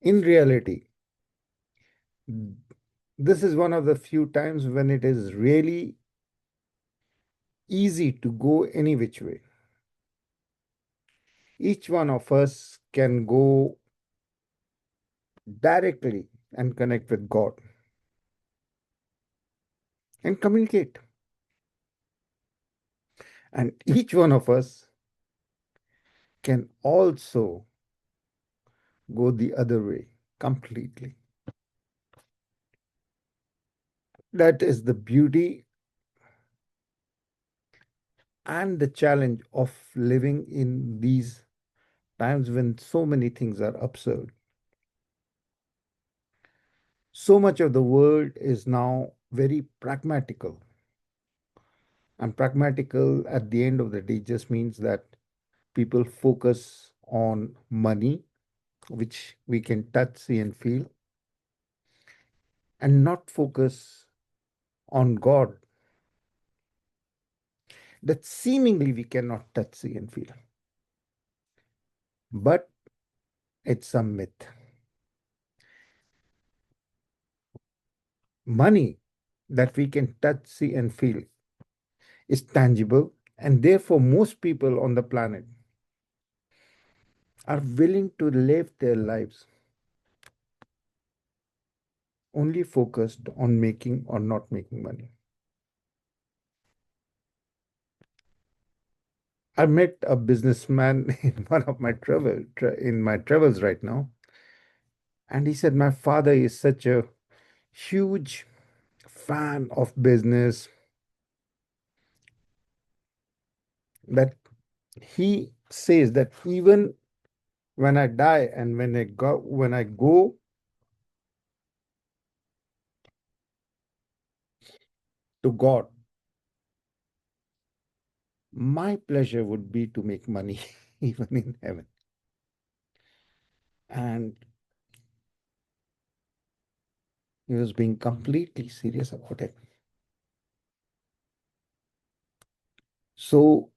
In reality, this is one of the few times when it is really easy to go any which way. Each one of us can go directly and connect with God and communicate. And each one of us can also go the other way completely. That is the beauty and the challenge of living in these times when so many things are absurd. So much of the world is now very pragmatical. And pragmatical at the end of the day just means that people focus on money, which we can touch, see, and feel, and not focus on God, that seemingly we cannot touch, see, and feel. But it's a myth. Money that we can touch, see, and feel is tangible, and therefore, most people on the planet are willing to live their lives only focused on making or not making money. I met a businessman in one of my in my travels right now, and he said my father is such a huge fan of business that he says that even when I die and when I go to God, my pleasure would be to make money even in heaven. And he was being completely serious about it. So,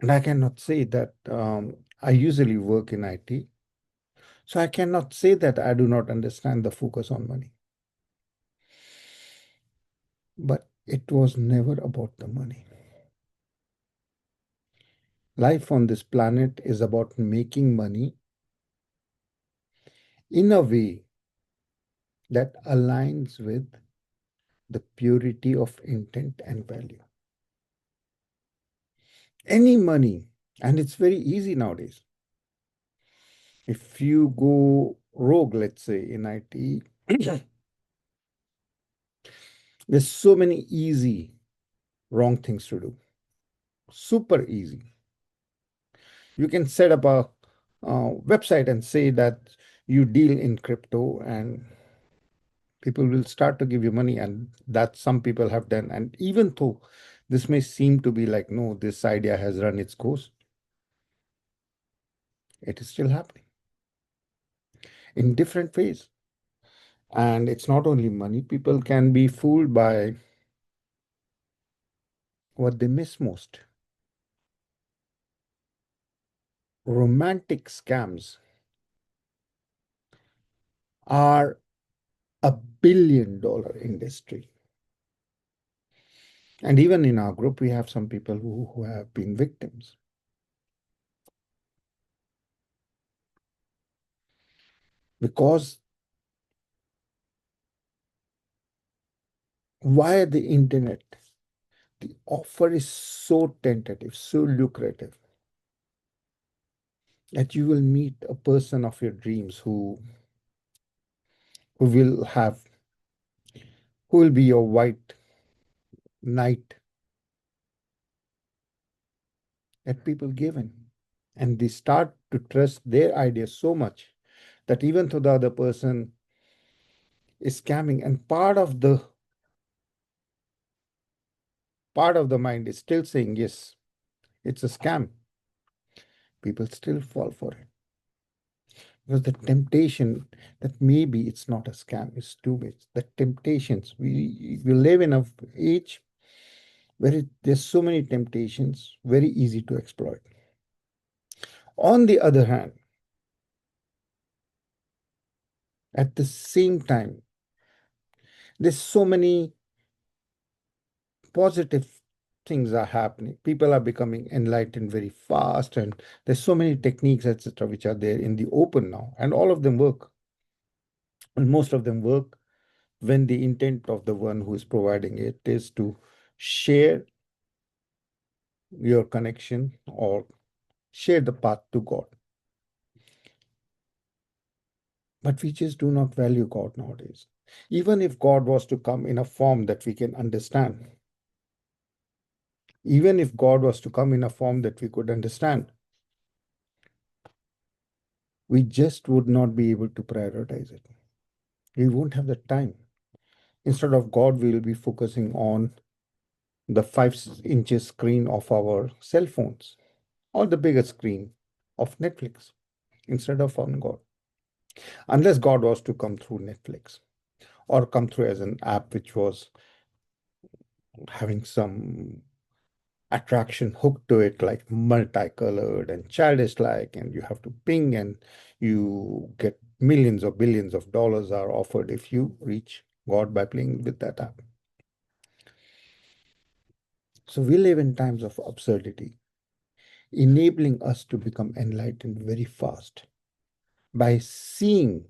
and I cannot say that I usually work in IT. So I cannot say that I do not understand the focus on money. But it was never about the money. Life on this planet is about making money in a way that aligns with the purity of intent and value. Any money, and it's very easy nowadays. If you go rogue, let's say in IT, there's so many easy wrong things to do. Super easy. You can set up a website and say that you deal in crypto, and people will start to give you money, and that some people have done. And even though this may seem to be like, no, this idea has run its course, it is still happening in different ways. And it's not only money, people can be fooled by what they miss most. Romantic scams are $1 billion industry. And even in our group, we have some people who have been victims. Because via the internet, the offer is so tentative, so lucrative, that you will meet a person of your dreams who will have who will be your white knight that people given. And they start to trust their ideas so much that even though the other person is scamming, and part of the mind is still saying yes, it's a scam, people still fall for it. Because the temptation that maybe it's not a scam is too much. The temptations, we live in a age where there's so many temptations, very easy to exploit. On the other hand, At the same time, there's so many positive things are happening. People are becoming enlightened very fast, and there's so many techniques, etc., which are there in the open now, and all of them work. And most of them work when the intent of the one who is providing it is to share your connection or share the path to God. But we just do not value God nowadays. Even if God was to come in a form that we can understand, even if God was to come in a form that we could understand, we just would not be able to prioritize it. We won't have the time. Instead of God, we will be focusing on the 5 inches screen of our cell phones or the bigger screen of Netflix instead of on God. Unless God was to come through Netflix or come through as an app which was having some attraction hooked to it, like multicolored and childish like, and you have to ping and you get millions or billions of dollars are offered if you reach God by playing with that app. So we live in times of absurdity, enabling us to become enlightened very fast by seeing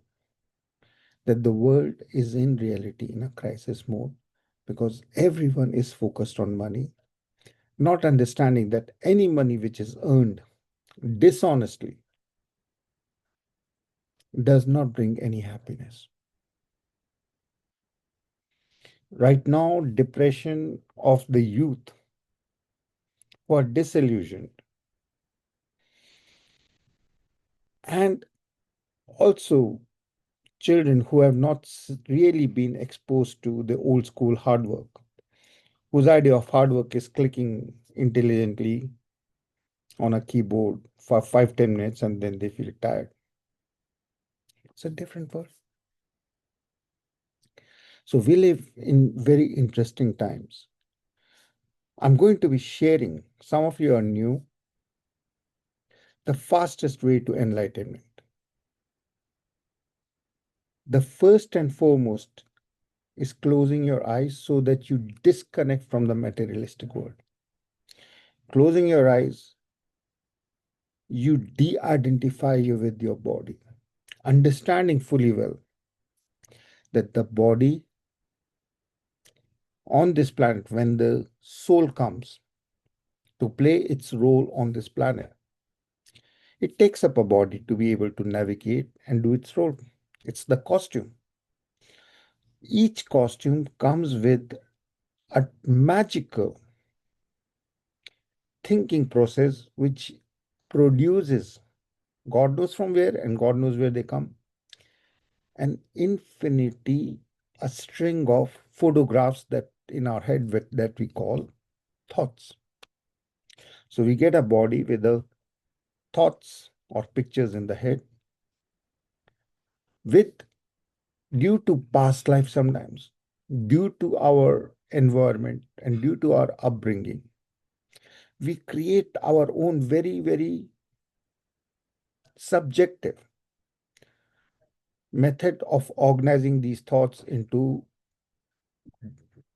that the world is in reality in a crisis mode because everyone is focused on money, not understanding that any money which is earned dishonestly does not bring any happiness. Right now, depression of the youth who are disillusioned and also children who have not really been exposed to the old school hard work, whose idea of hard work is clicking intelligently on a keyboard for 5-10 minutes and then they feel tired. It's a different world. So we live in very interesting times. I'm going to be sharing, some of you are new, the fastest way to enlightenment. The first and foremost is closing your eyes so that you disconnect from the materialistic world. Closing your eyes, you de-identify you with your body, understanding fully well that the body on this planet, when the soul comes to play its role on this planet, it takes up a body to be able to navigate and do its role. It's the costume. Each costume comes with a magical thinking process which produces, God knows from where and God knows where they come, an infinity, a string of photographs that in our head that we call thoughts. So we get a body with the thoughts or pictures in the head with, due to past life sometimes, due to our environment and due to our upbringing, we create our own very, very subjective method of organizing these thoughts into,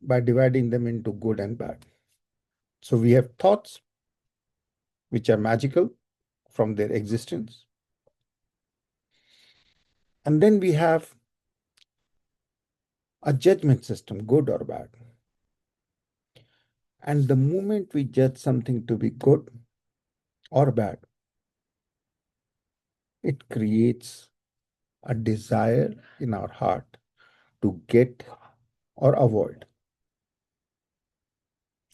by dividing them into good and bad. So we have thoughts which are magical from their existence. And then we have a judgment system, good or bad. And the moment we judge something to be good or bad, it creates a desire in our heart to get or avoid.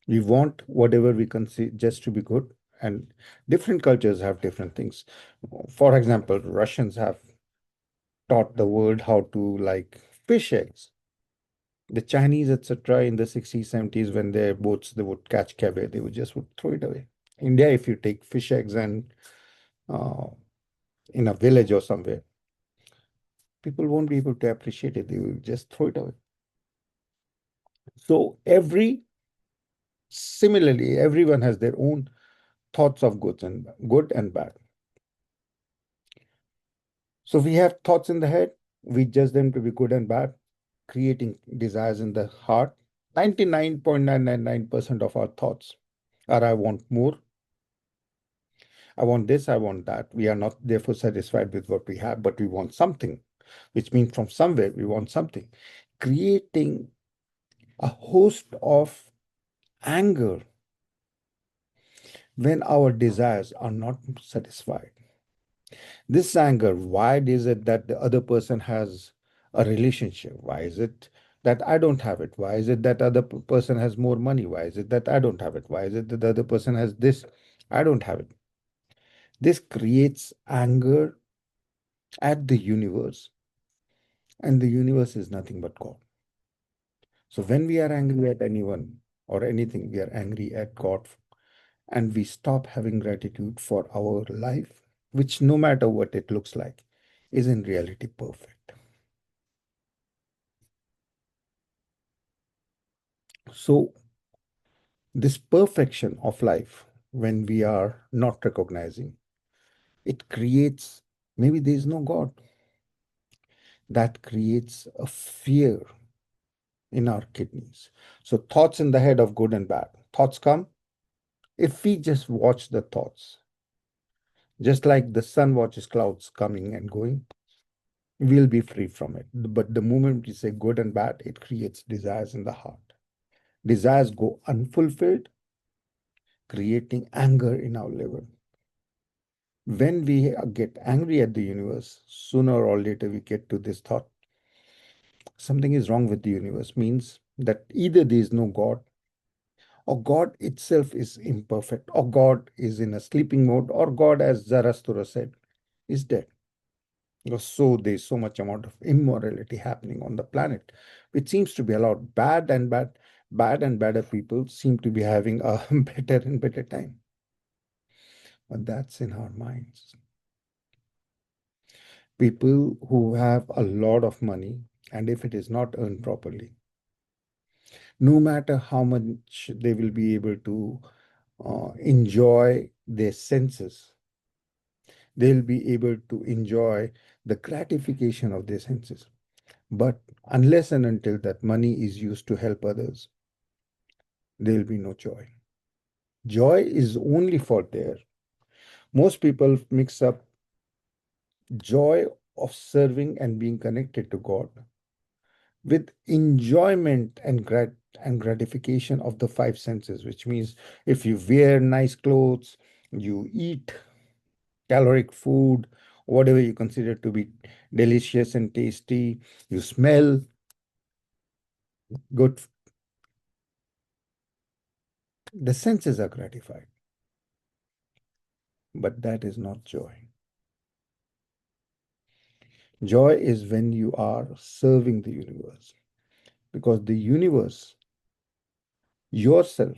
We want whatever we consider just to be good, and different cultures have different things. For example, Russians have taught the world how to like fish eggs. The Chinese, etc., in the 60s, 70s, when their boats they would catch caviar, they would just would throw it away. India, if you take fish eggs and uh, in a village or somewhere, people won't be able to appreciate it. They will just throw it away. So similarly, everyone has their own thoughts of good and bad. So we have thoughts in the head, We judge them to be good and bad, creating desires in the heart. 99.999% of our thoughts are I want more, I want this, I want that. We are not therefore satisfied with what we have, but we want something, which means from somewhere we want something, creating a host of anger when our desires are not satisfied. This anger, why is it that the other person has a relationship? Why is it that I don't have it? Why is it that other person has more money? Why is it that I don't have it? Why is it that the other person has this? I don't have it. This creates anger at the universe, and the universe is nothing but God. So when we are angry at anyone or anything, we are angry at God, and we stop having gratitude for our life, which no matter what it looks like, is in reality perfect. So this perfection of life, when we are not recognizing, it creates, maybe there is no God. That creates a fear in our kidneys. So thoughts in the head of good and bad. Thoughts come. If we just watch the thoughts, just like the sun watches clouds coming and going, we'll be free from it. But the moment we say good and bad, it creates desires in the heart. Desires go unfulfilled, creating anger in our liver. When we get angry at the universe, sooner or later we get to this thought, something is wrong with the universe, means that either there is no God, or God itself is imperfect, or God is in a sleeping mode, or God, as Zarathustra said, is dead. So there's so much amount of immorality happening on the planet, which seems to be allowed. Bad and badder people seem to be having a better and better time. But that's in our minds. People who have a lot of money, and if it is not earned properly, no matter how much they will be able to enjoy their senses, they'll be able to enjoy the gratification of their senses. But unless and until that money is used to help others, there'll be no joy. Joy is only for there. Most people mix up joy of serving and being connected to God with enjoyment and gratification of the five senses, which means if you wear nice clothes, you eat caloric food, whatever you consider to be delicious and tasty, you smell good, the senses are gratified. But that is not joy. Joy is when you are serving the universe, because the universe, yourself,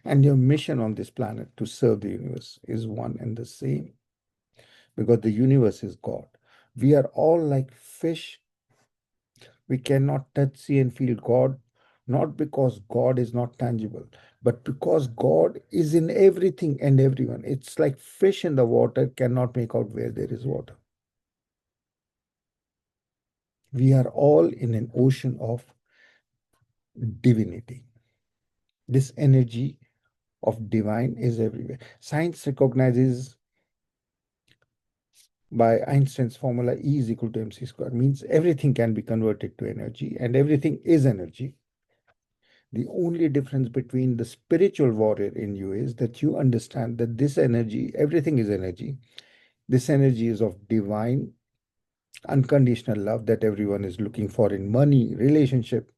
and your mission on this planet to serve the universe is one and the same, because the universe is God. We are all like fish. We cannot touch, see, and feel God, not because God is not tangible, but because God is in everything and everyone. It's like fish in the water cannot make out where there is water. We are all in an ocean of divinity. This energy of divine is everywhere. Science recognizes by Einstein's formula E is equal to mc squared, means everything can be converted to energy and everything is energy. The only difference between the spiritual warrior in you is that you understand that this energy, everything is energy. This energy is of divine, unconditional love that everyone is looking for in money, relationship,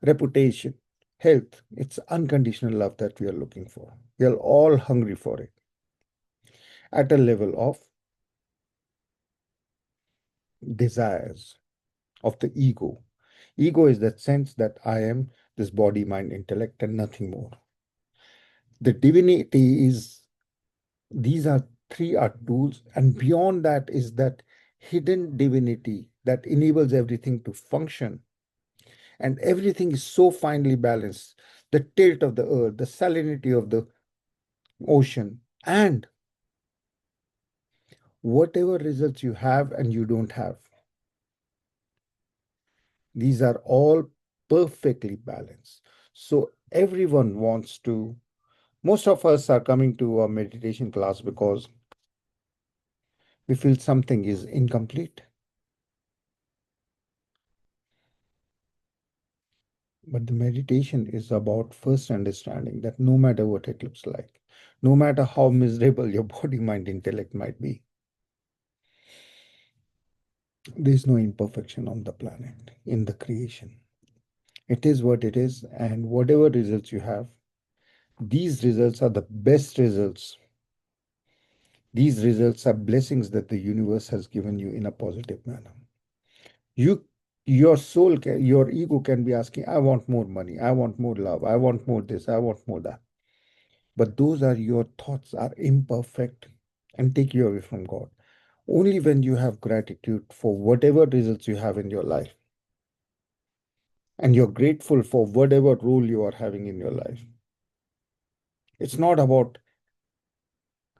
reputation, health. It's unconditional love that we are looking for. We are all hungry for it at a level of desires of the ego. Ego is that sense that I am this body, mind, intellect, and nothing more. The divinity is, these are three are tools, and beyond that is that hidden divinity that enables everything to function. And everything is so finely balanced. The tilt of the earth, the salinity of the ocean, and whatever results you have and you don't have, these are all perfectly balanced. So everyone wants to, most of us are coming to a meditation class because we feel something is incomplete. But the meditation is about first understanding that no matter what it looks like, no matter how miserable your body, mind, intellect might be, there's no imperfection on the planet, in the creation. It is what it is, and whatever results you have, these results are the best results. These results are blessings that the universe has given you in a positive manner. You, your soul, your ego can be asking, I want more money, I want more love, I want more this, I want more that. But those are your thoughts are imperfect and take you away from God. Only when you have gratitude for whatever results you have in your life and you're grateful for whatever role you are having in your life. It's not about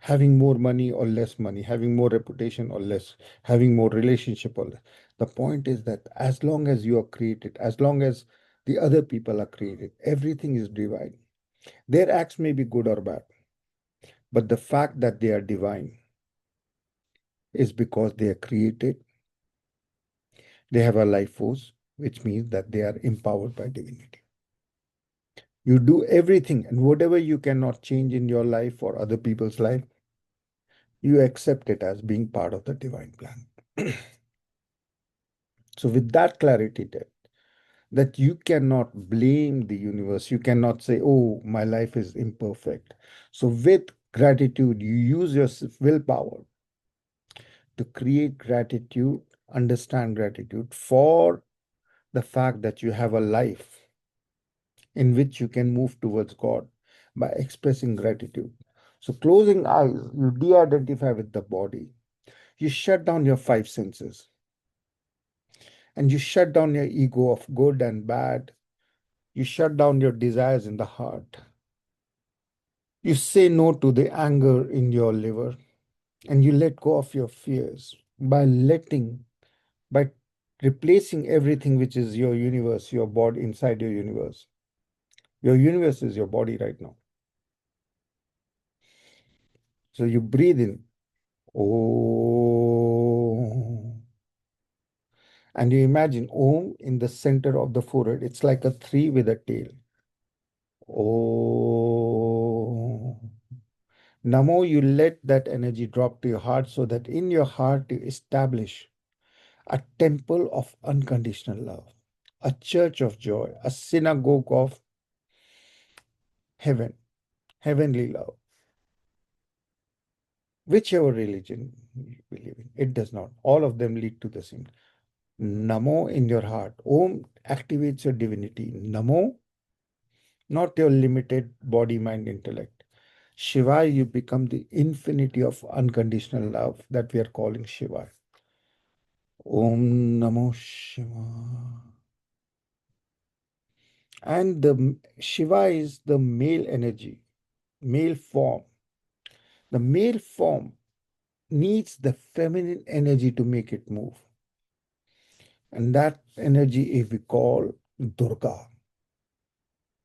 having more money or less money, having more reputation or less, having more relationship or less. The point is that as long as you are created, as long as the other people are created, everything is divine. Their acts may be good or bad, but the fact that they are divine is because they are created, they have a life force, which means that they are empowered by divinity. You do everything, and whatever you cannot change in your life or other people's life, you accept it as being part of the divine plan. So, with that clarity, that you cannot blame the universe, you cannot say, oh, my life is imperfect. So, with gratitude, you use your willpower to create gratitude, understand gratitude for the fact that you have a life in which you can move towards God by expressing gratitude. So, closing eyes, you de identify with the body, you shut down your five senses, and you shut down your ego of good and bad. You shut down your desires in the heart. You say no to the anger in your liver, and you let go of your fears by replacing everything which is your universe, your body inside your universe. Your universe is your body right now. So you breathe in, oh, and you imagine Om in the center of the forehead. It's like a three with a tail. Oh. Namo, you let that energy drop to your heart so that in your heart you establish a temple of unconditional love, a church of joy, a synagogue of heaven, heavenly love. Whichever religion you believe in, it does not. All of them lead to the same. Namo in your heart. Om activates your divinity. Namo, not your limited body, mind, intellect. Shiva, you become the infinity of unconditional love that we are calling Shiva. Om Namo Shiva. And the Shiva is the male energy, male form. The male form needs the feminine energy to make it move. And that energy is we call Durga,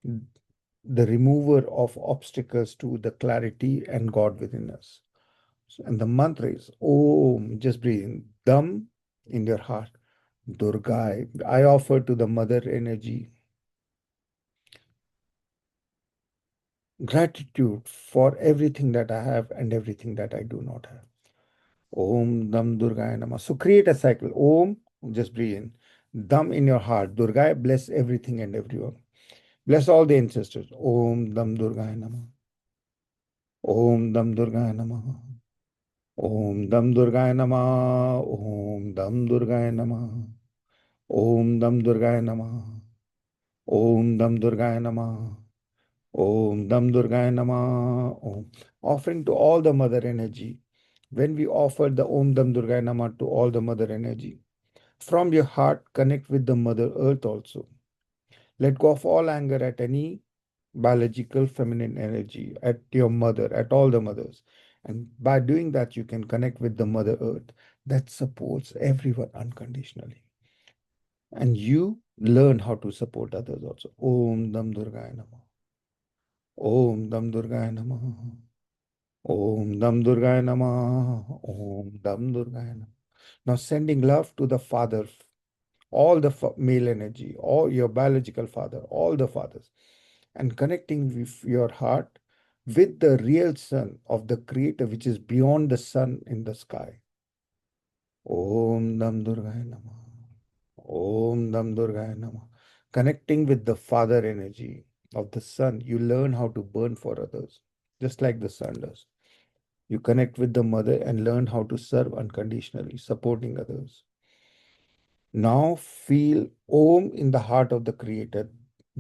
the remover of obstacles to the clarity and God within us. So, and the mantra is Om, just breathe in, Dam in your heart. Durga, I offer to the mother energy gratitude for everything that I have and everything that I do not have. Om Dam Durgaya Namah. So create a cycle. Om, just breathe in. Dam in your heart. Durgaya, bless everything and everyone. Bless all the ancestors. Om Dam Durgaya Namah. Om Dam Durgaya Namah. Om Dam Durgaya Namah. Om Dam Durgaya Namah. Om Dam Durgaya Namah. Om Dam Durgaya Namah. Om Dam Durgaya Namah. Om. Offering to all the mother energy. When we offer the Om Dam Durgaya Namah to all the mother energy, from your heart, connect with the mother earth also. Let go of all anger at any biological feminine energy, at your mother, at all the mothers. And by doing that, you can connect with the Mother Earth that supports everyone unconditionally. And you learn how to support others also. Om Dam Durgaya Namah. Om Dam Durgaya Namah. Om Dam Durgaya Namah. Om Dam Durgaya Namah. Now sending love to the Father, all the male energy, all your biological father, all the fathers, and connecting with your heart with the real sun of the Creator, which is beyond the sun in the sky. Om Dam Durgaya Namah. Om Dam Durgaya Namah. Connecting with the father energy of the sun, you learn how to burn for others, just like the sun does. You connect with the mother and learn how to serve unconditionally, supporting others. Now feel Om in the heart of the Creator,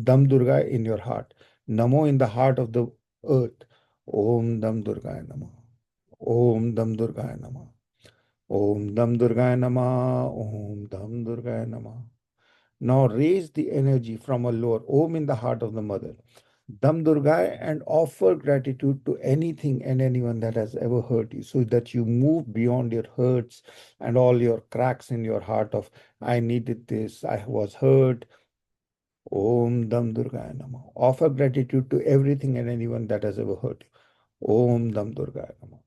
Dam Durga in your heart, Namo in the heart of the earth. Om Dam Durgaya Namah. Om Dam Durgaya Namah. Om Dam Durgaya Namah. Om Dam Durgaya Namah. Now raise the energy from a lower Om in the heart of the mother, Dam Durga, and offer gratitude to anything and anyone that has ever hurt you, so that you move beyond your hurts and all your cracks in your heart of I needed this, I was hurt. Om Dam Durga Namah. Offer gratitude to everything and anyone that has ever hurt you. Om Dam Durga Namah.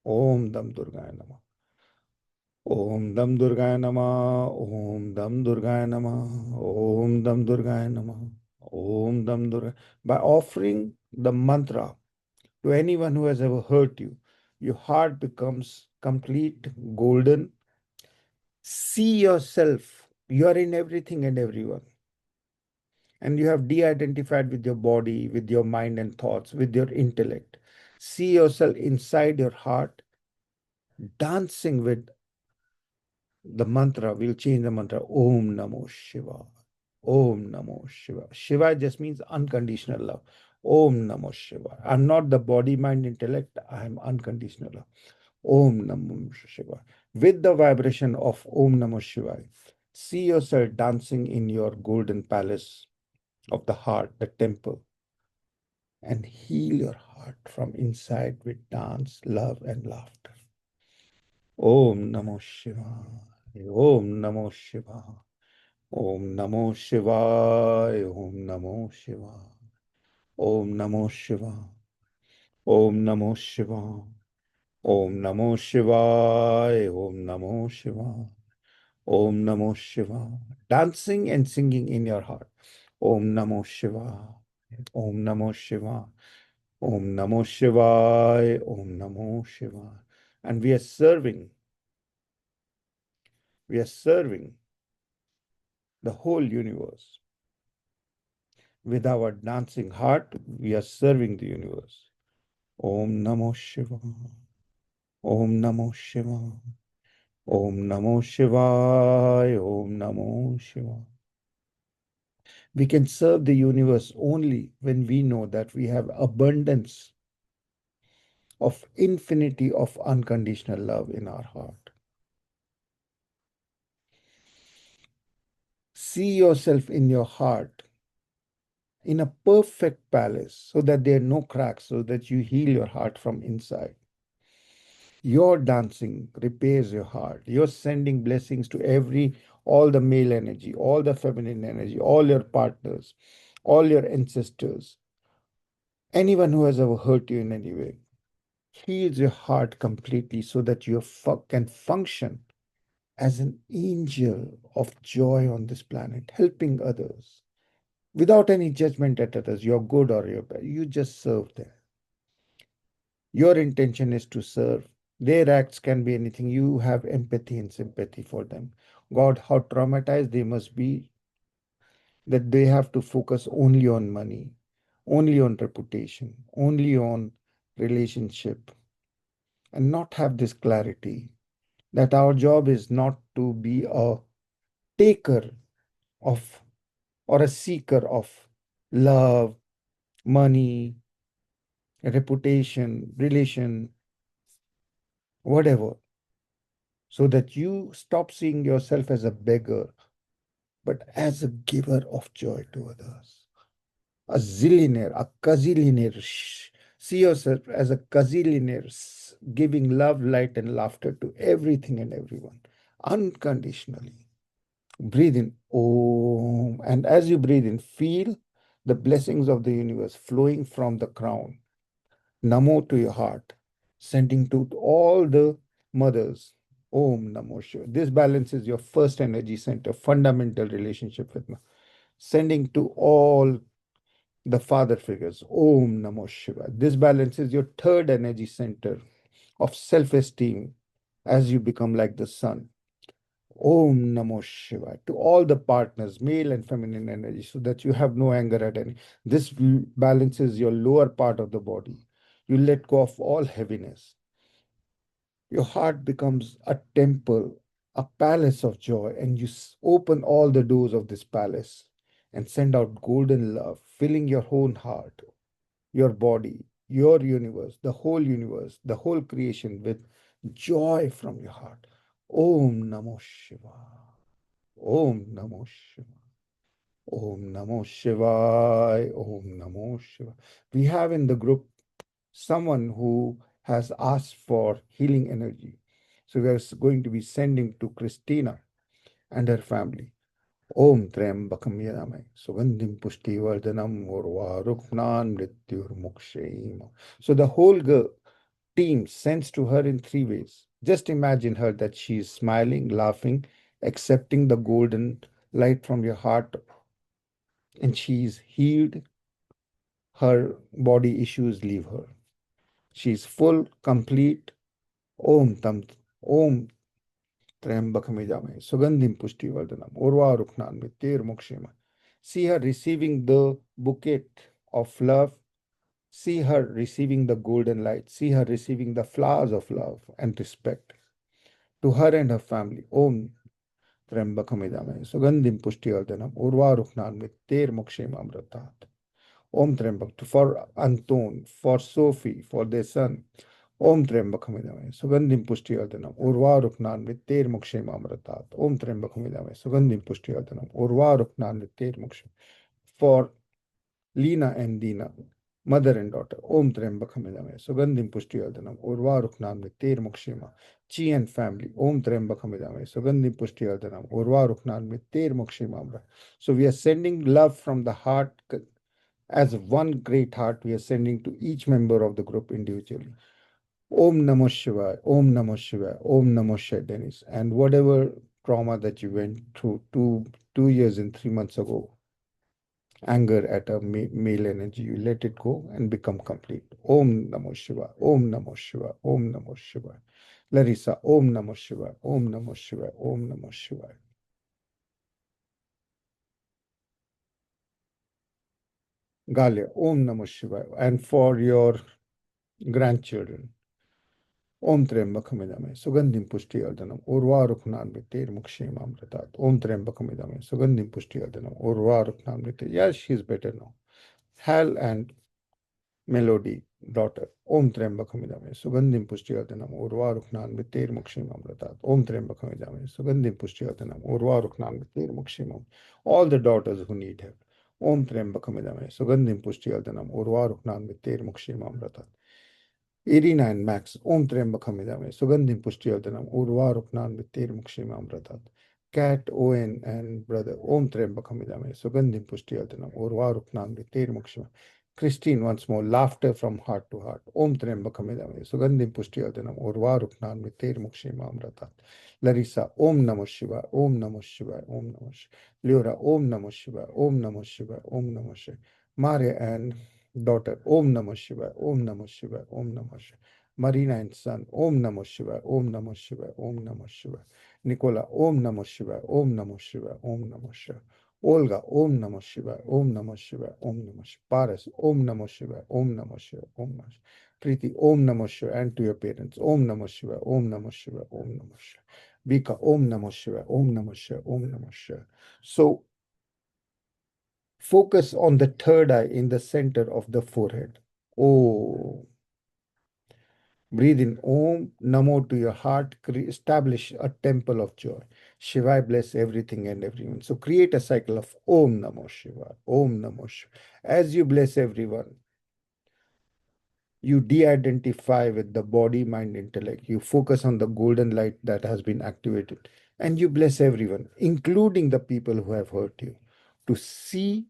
Om Dam Durga Namah. Om Dam Durgaya Namah. Om Dam Durgaya Namah. Om Dam Durgaya Namah. Om Dam Durga. By offering the mantra to anyone who has ever hurt you, your heart becomes complete, golden. See yourself. You are in everything and everyone. And you have de identified with your body, with your mind and thoughts, with your intellect. See yourself inside your heart, dancing with the mantra. We'll change the mantra. Om Namo Shiva. Om Namo Shiva. Shiva just means unconditional love. Om Namo Shiva. I'm not the body, mind, intellect. I'm unconditional love. Om Namo Shiva. With the vibration of Om Namo Shiva, see yourself dancing in your golden palace of the heart, the temple, and heal your heart from inside with dance, love, and laughter. Om Namo Shiva. Om Namo Shiva. Om Namo Shivaya. Om Namo Shiva. Om Namo Shiva. Om Namo Shiva. Om Namo Shivaya. Om Namo Shiva. Om Namo Shiva. Dancing and singing in your heart. Om Namo Shiva. Om Namo Shiva. Om Namo Shivaya. Om Namo Shiva. And we are serving the whole universe. With our dancing heart, we are serving the universe. Om Namo Shiva. Om Namo Shiva. Om Namo Shivaya. Om Namo Shiva. We can serve the universe only when we know that we have abundance of infinity of unconditional love in our heart. See yourself in your heart in a perfect palace so that there are no cracks, so that you heal your heart from inside. Your dancing repairs your heart. You're sending blessings to all the male energy, all the feminine energy, all your partners, all your ancestors, anyone who has ever hurt you in any way. Heals your heart completely so that you can function as an angel of joy on this planet, helping others without any judgment at others. You're good or you're bad. You just serve them. Your intention is to serve. Their acts can be anything. You have empathy and sympathy for them. God, how traumatized they must be that they have to focus only on money, only on reputation, only on relationship, and not have this clarity that our job is not to be a taker of or a seeker of love, money, reputation, relation, whatever, so that you stop seeing yourself as a beggar, but as a giver of joy to others. A zillionaire, a gazillionaire See yourself as a gazillionaire, giving love, light, and laughter to everything and everyone unconditionally. Breathe in, Om. And as you breathe in, feel the blessings of the universe flowing from the crown. Namo to your heart, sending to all the mothers. Om Namo Shiva. This balances your first energy center, fundamental relationship with sending to all the father figures. Om Namo Shiva. This balances your third energy center of self esteem as you become like the sun. Om Namo Shiva. To all the partners, male and feminine energy, so that you have no anger at any. This balances your lower part of the body. You let go of all heaviness. Your heart becomes a temple, a palace of joy, and you open all the doors of this palace and send out golden love, filling your own heart, your body, your universe, the whole creation with joy from your heart. Om Namo Shiva. Om Namo Shiva. Om Namo Shivaya. Om Namo Shiva. We have in the group someone who has asked for healing energy. So we are going to be sending to Christina and her family. Om Trambakam Yadamai Sugandhim Pushti Vardhanam Urva Ruknan Mrityur Mukshayim. So the whole team sends to her in three ways. Just imagine her that she is smiling, laughing, accepting the golden light from your heart, and she is healed. Her body issues leave her. She is full, complete. Om Tam Om Trambakam Sugandhim Pushti Vardhanam Urva Ruknan Mrityur Mukshayim. See her receiving the bouquet of love. See her receiving the golden light. See her receiving the flowers of love and respect. To her and her family, Om Trambakam Sugandhim Pushtivardanam Urvaruknan Mitter Mokshim Amratat. Om Trambak. For Anton, for Sophie, for their son. Om Trambakam Sugandhim Pushtivardanam Urvaruknan Mitter Mokshim Amratat. Om Trambakam Sugandhim Pushtivardanam Urvaruknan Mitter Mokshim. For Lena and Dina, mother and daughter. Om Trembakhamidame. Sugandhim Pushtiyaldanam. Urva Ruknam Ter Mokshima. Chi and family. Om Trembakhamidame. Sugandhim Pushtiyaldanam. Urva Ruknam Ter Mokshima. So we are sending love from the heart as one great heart. We are sending to each member of the group individually. Om Namo Shivaya. Om Namo Shivaya. Om Namo Shivaya, Dennis. And whatever trauma that you went through 2 years and 3 months ago, anger at a male energy, you let it go and become complete. Om Namo Shiva, Om Namo Shiva, Om Namo Shiva. Larissa, Om Namo Shiva, Om Namo Shiva, Om Namo Shiva. Galia, Om Namo Shiva. And for your grandchildren, Om Trembakhamidame, Sugandhim Pushtivardanam, Urva Ruknan Mitir Mukshim Amratat. Om Trembakhamidame, Sugandhim Pushtivardanam, Urva Ruknan Mitir. Yes, she's better now. Hal and Melody, daughter. Om Trembakhamidame, Sugandhim Pushtivardanam, Urva Ruknan Mitir Mukshim Amratat. Om Trembakhamidame, Sugandhim Pushtivardanam, Urva Ruknan Mitir Mukshim. All the daughters who need help. Om Trembakhamidame, Sugandhim Pushtivardanam, Urva Ruknan Mitir Mukshim Amratat. Irina and Max, Om Trembakhamidame, Sugandhim Pushtivardanam, Urva Ruknan Mitir Mukshim Amratat. Cat, Owen and brother, Om Trembakhamidame, Sugandhim Pushtivardanam, Urva Ruknan Mitir Mukshim. Christine, once more, laughter from heart to heart. Om Trembakhamidame, Sugandhim Pushtivardanam, Urva Ruknan Mitir Mukshim Amratat. Larissa, Om Namo Shiva, Om Namo Shiva, Om Namo Shiva. Leora, Om Namo Shiva, Om Namo Shiva, Om Namo Shiva. Maria and daughter, Om Namo Shiva, Om Namo Shiva, Om Namo Shiva. Marina and son, Om Namo Shiva, Om Namo Shiva, Om Namo Shiva. Nicola, Om Namo Shiva, Om Namo Shiva, Om Namo Shiva. Olga, Om Namo Shiva, Om Namo Shiva, Om Namo Shiva. Paras, Om Namo Shiva, Om Namo Shiva, Om Namo Shiva. Preeti, Om Namo Shiva, and to your parents, Om Namo Shiva, Om Namo Shiva, Om Namo Shiva. Vika, Om Namo Shiva, Om Namo Shiva, Om Namo Shiva. So focus on the third eye in the center of the forehead. Oh, breathe in Om Namo to your heart. Establish a temple of joy. Shiva bless everything and everyone. So create a cycle of Om Namo Shiva, Om Namo Shiva. As you bless everyone, You de-identify with the body, mind, intellect. You focus on the golden light that has been activated, and you bless everyone, including the people who have hurt you, to see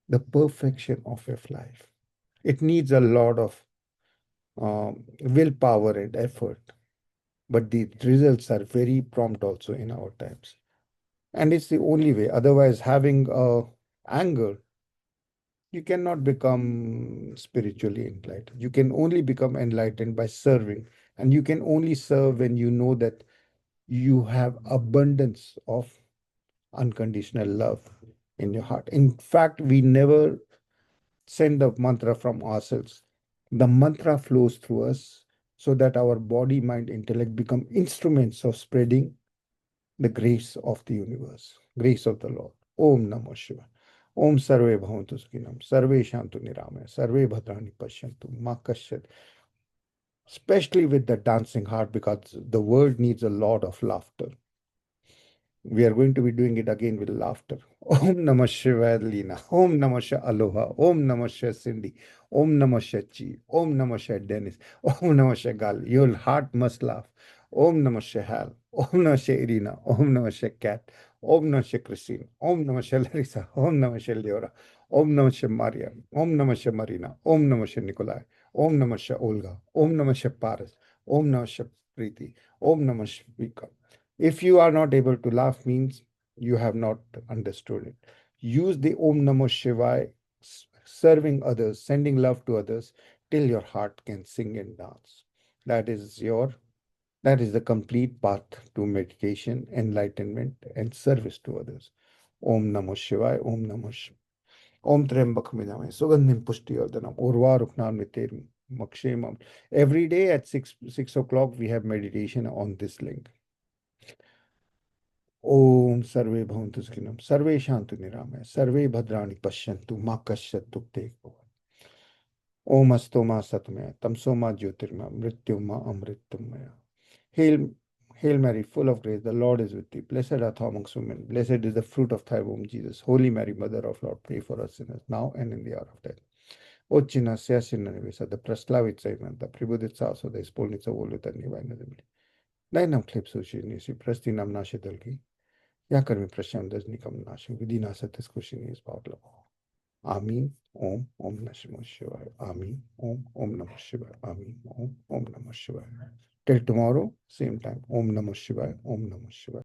the perfection of your life. It needs a lot of willpower and effort, but the results are very prompt also in our times. And it's the only way. Otherwise, having anger, you cannot become spiritually enlightened. You can only become enlightened by serving. And you can only serve when you know that you have abundance of unconditional love in your heart. In fact, we never send the mantra from ourselves. The mantra flows through us so that our body, mind, intellect become instruments of spreading the grace of the universe, grace of the Lord. Om Namah Shiva. Om Sarve Bhavantu Sukhinam, Sarve Shantu Nirame, Sarve Bhadrani Pashyantu, Ma Kasyat. Especially with the dancing heart, because the world needs a lot of laughter. We are going to be doing it again with laughter. Om Namah Shivaya Lina. Om Namah Shivaya Aloha. Om Namah Shivaya Cindy. Om Namah Shivaya Chi. Om Namah Shivaya Dennis. Om Namah Shivaya Gal. Your heart must laugh. Om Namah Shivaya Hal. Om Namah Shivaya Irina. Om Namah Shivaya Cat. Om Namah Shivaya Christine. Om Namah Shivaya Larissa. Om Namah Shivaya Leora. Om Namah Shivaya Maria. Om Namah Shivaya Marina. Om Namah Shivaya Nikolai. Om Namah Shivaya Olga. Om Namah Shivaya Paras. Om Namah Shivaya Preeti. Om Namah Shivaya. If you are not able to laugh, means you have not understood it. Use the Om Namah Shivaya, serving others, sending love to others, till your heart can sing and dance. That is your that is the complete path to meditation, enlightenment, and service to others. Om Namah Shivaya, Om Namah Shivaya. Om Trembak Miname, Sugandhim Pushtiyardhanam, Urva Ruknan Miterum, Makshemam. Every day at 6 o'clock, we have meditation on this link. ओम सर्वे भवन्तु सुखिनः सर्वे शान्तु निरामय सर्वे भद्राणि पश्यन्तु मा कश्चित् दुःखैः भवेत् ओम अस्तो मा सतमय तमसो मा ज्योतिर्मय मृत्यु मा अमृतमय. Hail, Hail Mary, full of grace, the Lord is with thee. Blessed art thou amongst women. Blessed is the fruit of thy womb, Jesus. Holy Mary, Mother of Lord, pray for us sinners, now and in the hour of death. O cinassia sinner da praslavica imanta, pribuditsa so da ispolnica voluta nivana zemlji. Daj nam hljeb sušenji, prosti nam naše dolgi, jakar mi prašam daznikam našim, vidi nas te skušenje izbavljamo. Amin. Om Namah Shivaya. Amin. Om Namah Shivaya. Amin. Om Namah Shivaya. Till tomorrow, same time. Om Namah Shivaya. Om Namah Shivaya.